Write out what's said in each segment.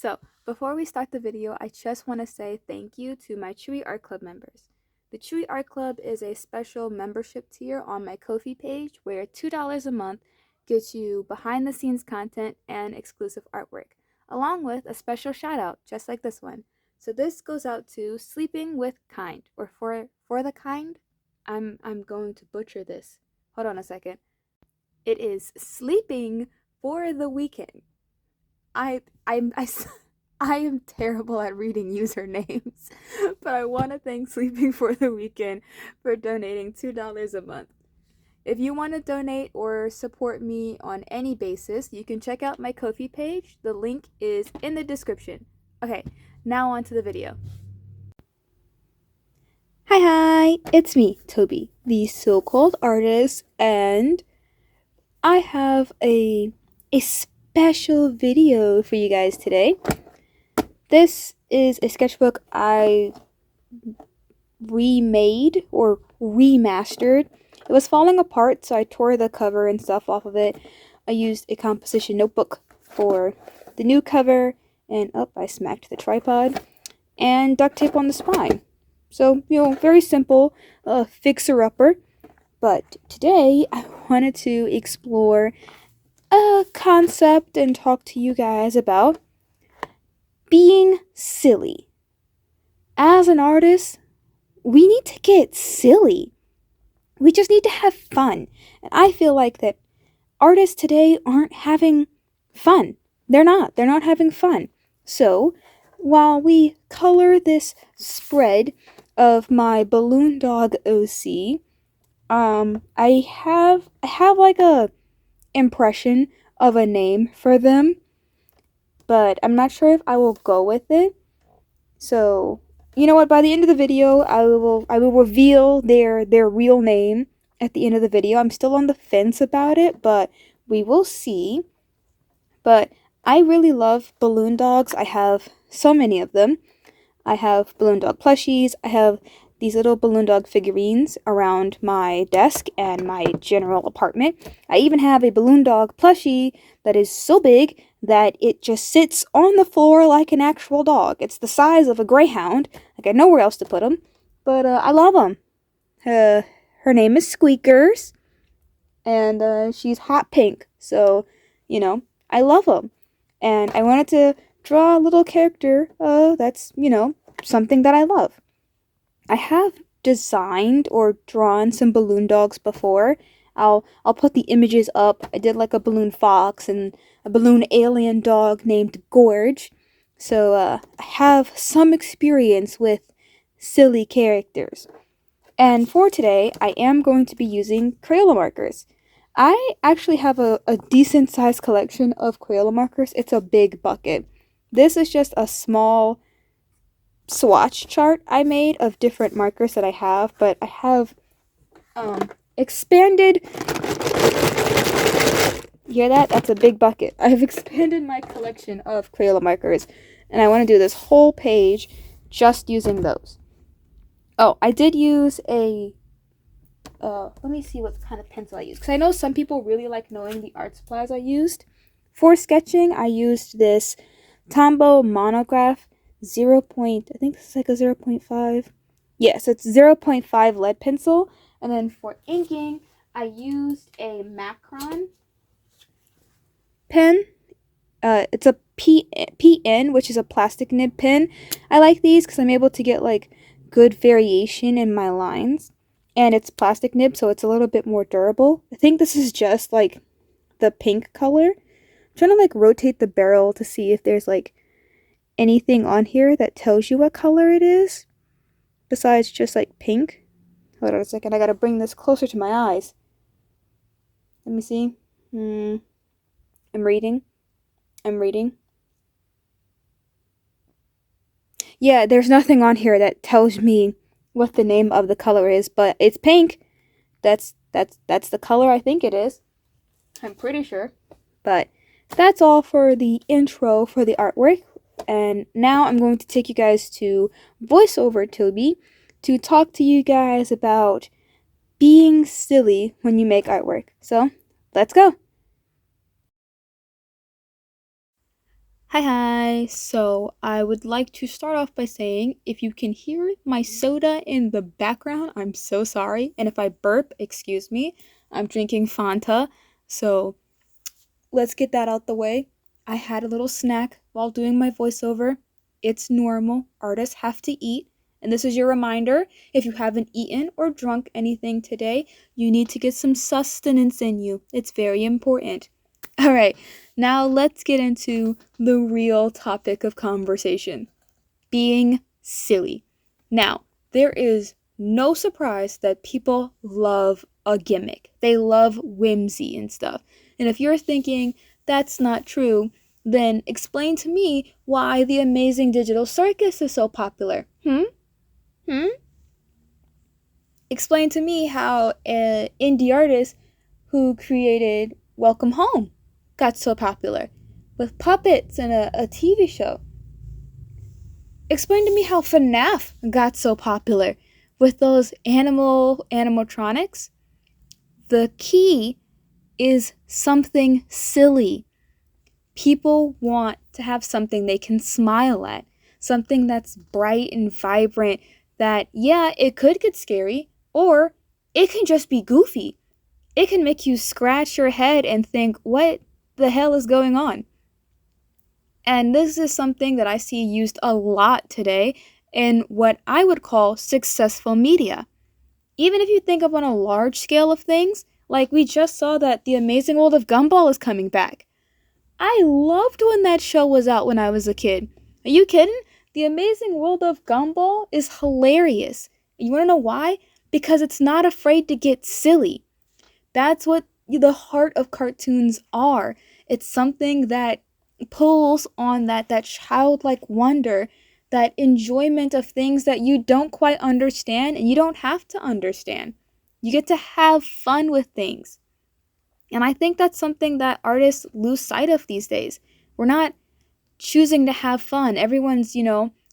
So, before we start the video, I just want to say thank you to my Chewy Art Club members. The Chewy Art Club is a special membership tier on my Ko-fi page where $2 a month gets you behind the scenes content and exclusive artwork, along with a special shout out just like this one. So this goes out to Sleeping with Kind, or for the Kind. I'm going to butcher this. Hold on a second. It is Sleeping for the Weekend. I I'm I s- I am terrible at reading usernames, but I want to thank Sleeping for the Weekend for donating $2 a month. If you want to donate or support me on any basis, you can check out my Ko-fi page. The link is in the description. Okay, now on to the video. Hi, it's me, Toby, the so-called artist, and I have a special video for you guys today. This is a sketchbook I remade or remastered. It was falling apart, so I tore the cover and stuff off of it. I used a composition notebook for the new cover, and I smacked the tripod, and duct tape on the spine. So, very simple, fixer-upper. But today, I wanted to explore a concept and talk to you guys about being silly. As an artist, we need to get silly. We just need to have fun. And I feel like that artists today aren't having fun. They're not. They're not having fun. So, while we color this spread of my balloon dog OC, I have like a impression of a name for them, but I'm not sure if I will go with it. So, you know what? By the end of the video, I will reveal their real name at the end of the video. I'm still on the fence about it, but we will see. But I really love balloon dogs. I have so many of them. I have balloon dog plushies. I have these little balloon dog figurines around my desk and my general apartment. I even have a balloon dog plushie that is so big that it just sits on the floor like an actual dog. It's the size of a greyhound. Like, I know where else to put them, but I love them. Her name is Squeakers, and she's hot pink. So, I love them, and I wanted to draw a little character. That's something that I love. I have designed or drawn some balloon dogs before. I'll put the images up. I did like a balloon fox and a balloon alien dog named Gorge. So I have some experience with silly characters. And for today, I am going to be using Crayola markers. I actually have a decent sized collection of Crayola markers. It's a big bucket. This is just a small swatch chart I made of different markers that I have, but I have expanded. You hear that? That's a big bucket. I have expanded my collection of Crayola markers, and I want to do this whole page just using those. Oh, I did use a let me see what kind of pencil I used, because I know some people really like knowing the art supplies I used. For sketching, I used this Tombow Monograph 0. I think this is like a 0.5. Yes, it's 0.5 lead pencil. And then for inking, I used a Macron pen. It's a PN, which is a plastic nib pen. I like these because I'm able to get like good variation in my lines. And it's plastic nib, so it's a little bit more durable. I think this is just like the pink color. I'm trying to like rotate the barrel to see if there's like anything on here that tells you what color it is besides just like pink. Hold on a second, I gotta bring this closer to my eyes. Let me see. I'm reading. Yeah, there's nothing on here that tells me what the name of the color is, but it's pink. That's the color I think it is. I'm pretty sure. But that's all for the intro for the artwork. And now I'm going to take you guys to VoiceOver Toby to talk to you guys about being silly when you make artwork. So, let's go. Hi. So I would like to start off by saying if you can hear my soda in the background, I'm so sorry. And if I burp, excuse me. I'm drinking Fanta. So let's get that out the way. I had a little snack while doing my voiceover. It's normal. Artists have to eat. And this is your reminder, if you haven't eaten or drunk anything today, you need to get some sustenance in you. It's very important. All right, now let's get into the real topic of conversation, being silly. Now, there is no surprise that people love a gimmick. They love whimsy and stuff. And if you're thinking that's not true, then explain to me why the Amazing Digital Circus is so popular. Hmm? Explain to me how an indie artist who created Welcome Home got so popular with puppets and a TV show. Explain to me how FNAF got so popular with those animatronics. The key is something silly. People want to have something they can smile at, something that's bright and vibrant that, yeah, it could get scary, or it can just be goofy. It can make you scratch your head and think, what the hell is going on? And this is something that I see used a lot today in what I would call successful media. Even if you think of on a large scale of things, like we just saw that The Amazing World of Gumball is coming back. I loved when that show was out when I was a kid. Are you kidding? The Amazing World of Gumball is hilarious. You want to know why? Because it's not afraid to get silly. That's what the heart of cartoons are. It's something that pulls on that childlike wonder, that enjoyment of things that you don't quite understand and you don't have to understand. You get to have fun with things. And I think that's something that artists lose sight of these days. We're not choosing to have fun. Everyone's,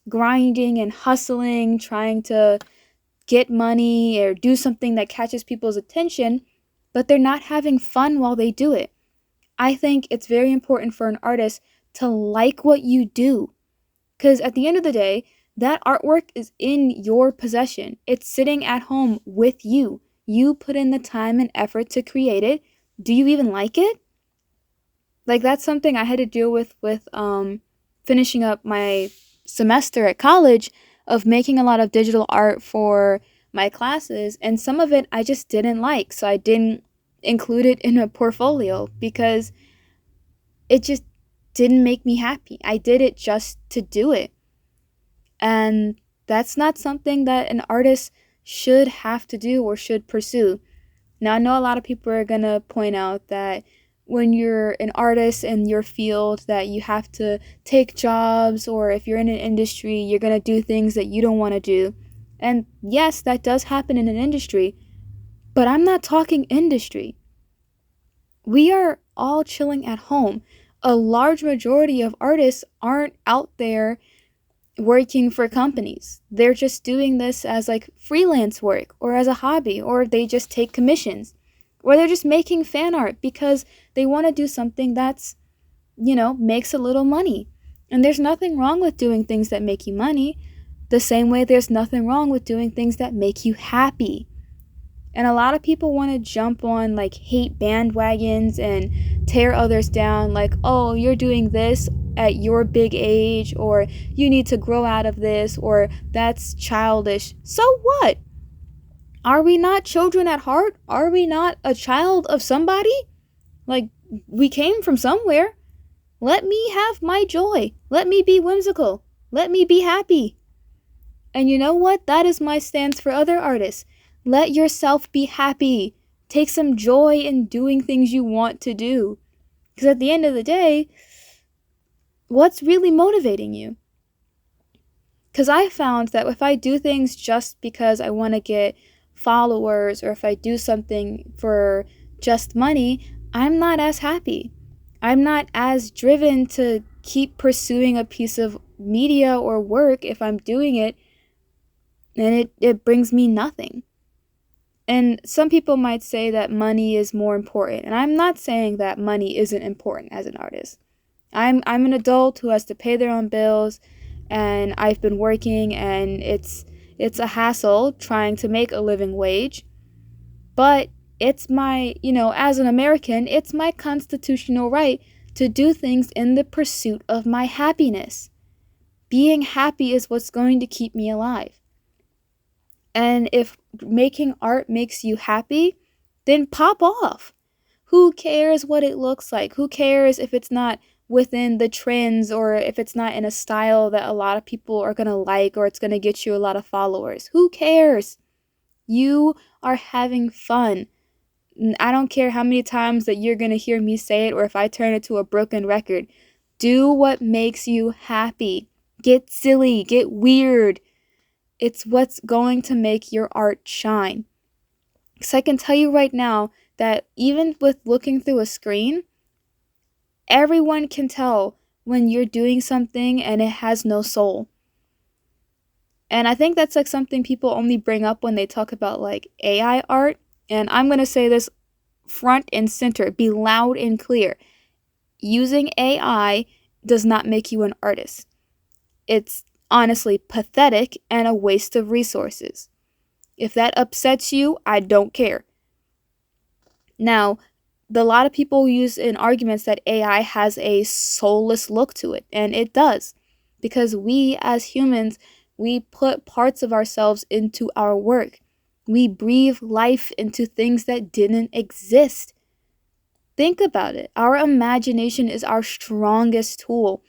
grinding and hustling, trying to get money or do something that catches people's attention, but they're not having fun while they do it. I think it's very important for an artist to like what you do, because at the end of the day, that artwork is in your possession. It's sitting at home with you. You put in the time and effort to create it. Do you even like it? Like, that's something I had to deal with finishing up my semester at college, of making a lot of digital art for my classes, and some of it I just didn't like, so I didn't include it in a portfolio because it just didn't make me happy. I did it just to do it. And that's not something that an artist should have to do or should pursue. Now, I know a lot of people are going to point out that when you're an artist in your field that you have to take jobs, or if you're in an industry, you're going to do things that you don't want to do. And yes, that does happen in an industry, but I'm not talking industry. We are all chilling at home. A large majority of artists aren't out there working for companies. They're just doing this as like freelance work or as a hobby, or they just take commissions, or they're just making fan art because they want to do something that's, makes a little money. And there's nothing wrong with doing things that make you money, the same way there's nothing wrong with doing things that make you happy. And a lot of people want to jump on like hate bandwagons and tear others down, like, oh, you're doing this at your big age, or you need to grow out of this, or that's childish. So what? Are we not children at heart? Are we not a child of somebody? Like, we came from somewhere. Let me have my joy. Let me be whimsical. Let me be happy. And you know what? That is my stance for other artists. Let yourself be happy. Take some joy in doing things you want to do. Because at the end of the day, what's really motivating you? Because I found that if I do things just because I want to get followers, or if I do something for just money, I'm not as happy. I'm not as driven to keep pursuing a piece of media or work if I'm doing it and it brings me nothing. And some people might say that money is more important. And I'm not saying that money isn't important as an artist. I'm an adult who has to pay their own bills, and I've been working, and it's a hassle trying to make a living wage. But it's my, as an American, it's my constitutional right to do things in the pursuit of my happiness. Being happy is what's going to keep me alive. And if making art makes you happy, then pop off. Who cares what it looks like? Who cares if it's not within the trends, or if it's not in a style that a lot of people are going to like, or it's going to get you a lot of followers? Who cares? You are having fun. I don't care how many times that you're going to hear me say it, or if I turn it to a broken record. Do what makes you happy. Get silly, get weird. It's what's going to make your art shine. Because I can tell you right now that even with looking through a screen, everyone can tell when you're doing something and it has no soul. And I think that's like something people only bring up when they talk about like AI art. And I'm going to say this front and center, be loud and clear. Using AI does not make you an artist. It's honestly pathetic and a waste of resources. If that upsets you, I don't care. Now, a lot of people use in arguments that AI has a soulless look to it, and it does. Because we as humans, we put parts of ourselves into our work. We breathe life into things that didn't exist. Think about it. Our imagination is our strongest tool.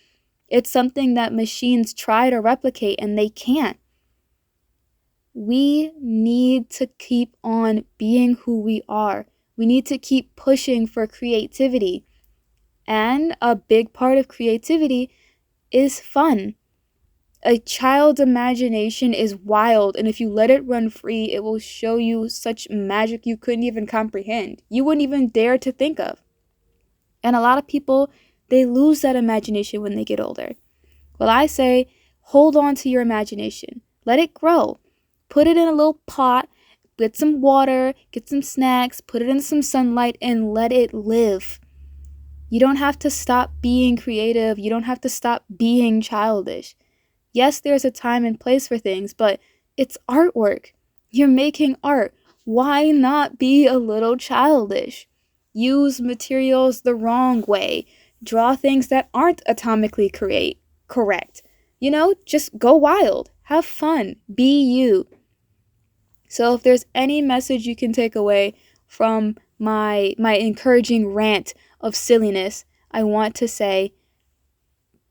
It's something that machines try to replicate and they can't. We need to keep on being who we are. We need to keep pushing for creativity. And a big part of creativity is fun. A child's imagination is wild, and if you let it run free, it will show you such magic you couldn't even comprehend. You wouldn't even dare to think of. And a lot of people, they lose that imagination when they get older. Well, I say, hold on to your imagination. Let it grow. Put it in a little pot, get some water, get some snacks, put it in some sunlight, and let it live. You don't have to stop being creative. You don't have to stop being childish. Yes, there's a time and place for things, but it's artwork. You're making art. Why not be a little childish? Use materials the wrong way. Draw things that aren't atomically correct. Just go wild. Have fun. Be you. So if there's any message you can take away from my encouraging rant of silliness, I want to say,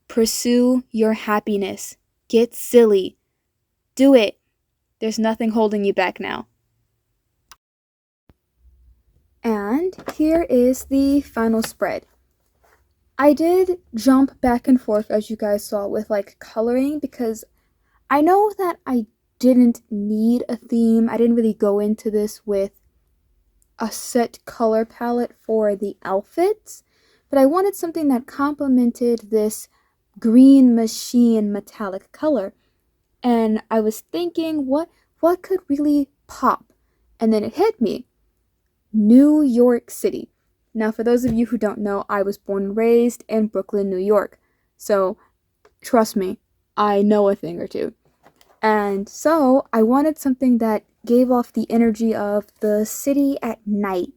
pursue your happiness. Get silly. Do it. There's nothing holding you back now. And here is the final spread. I did jump back and forth, as you guys saw, with like coloring, because I know that I didn't need a theme. I didn't really go into this with a set color palette for the outfits, but I wanted something that complemented this green machine metallic color. And I was thinking, what could really pop? And then it hit me. New York City. Now, for those of you who don't know, I was born and raised in Brooklyn, New York. So, trust me, I know a thing or two. And so, I wanted something that gave off the energy of the city at night.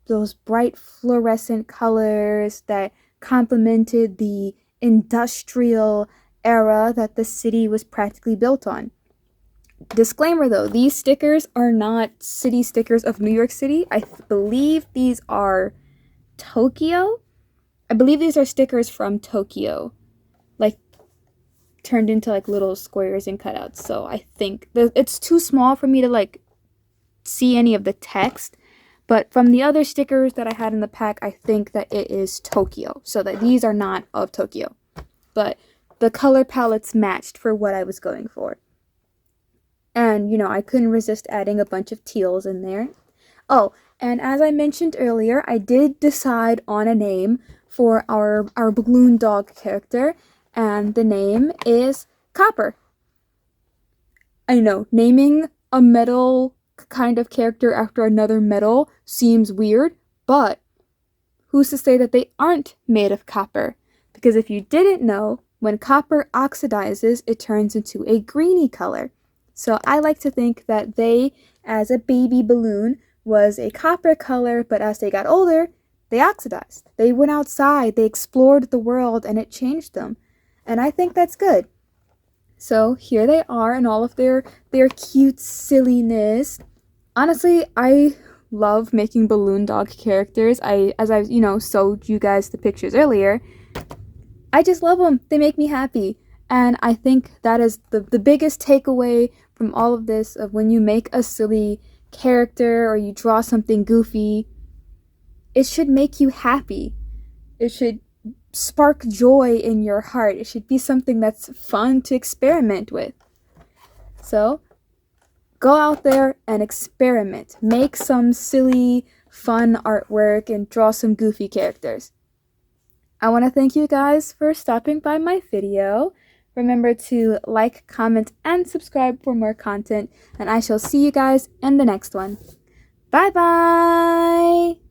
Those bright fluorescent colors that complemented the industrial era that the city was practically built on. Disclaimer though, these stickers are not city stickers of New York City. I believe these are Tokyo. I believe these are stickers from Tokyo, like turned into like little squares and cutouts. So I think it's too small for me to like see any of the text. But from the other stickers that I had in the pack, I think that it is Tokyo. So that these are not of Tokyo. But the color palettes matched for what I was going for. And, I couldn't resist adding a bunch of teals in there. Oh, and as I mentioned earlier, I did decide on a name for our balloon dog character. And the name is Copper. I know, naming a metal kind of character after another metal seems weird, but who's to say that they aren't made of copper? Because if you didn't know, when copper oxidizes, it turns into a greeny color. So I like to think that they, as a baby balloon, was a copper color, but as they got older, they oxidized. They went outside, they explored the world, and it changed them. And I think that's good. So here they are in all of their cute silliness. Honestly, I love making balloon dog characters. As I showed you guys the pictures earlier, I just love them. They make me happy. And I think that is the biggest takeaway from all of this, of when you make a silly character or you draw something goofy, it should make you happy. It should spark joy in your heart. It should be something that's fun to experiment with. So, go out there and experiment. Make some silly, fun artwork and draw some goofy characters. I want to thank you guys for stopping by my video. Remember to like, comment, and subscribe for more content, and I shall see you guys in the next one. Bye bye!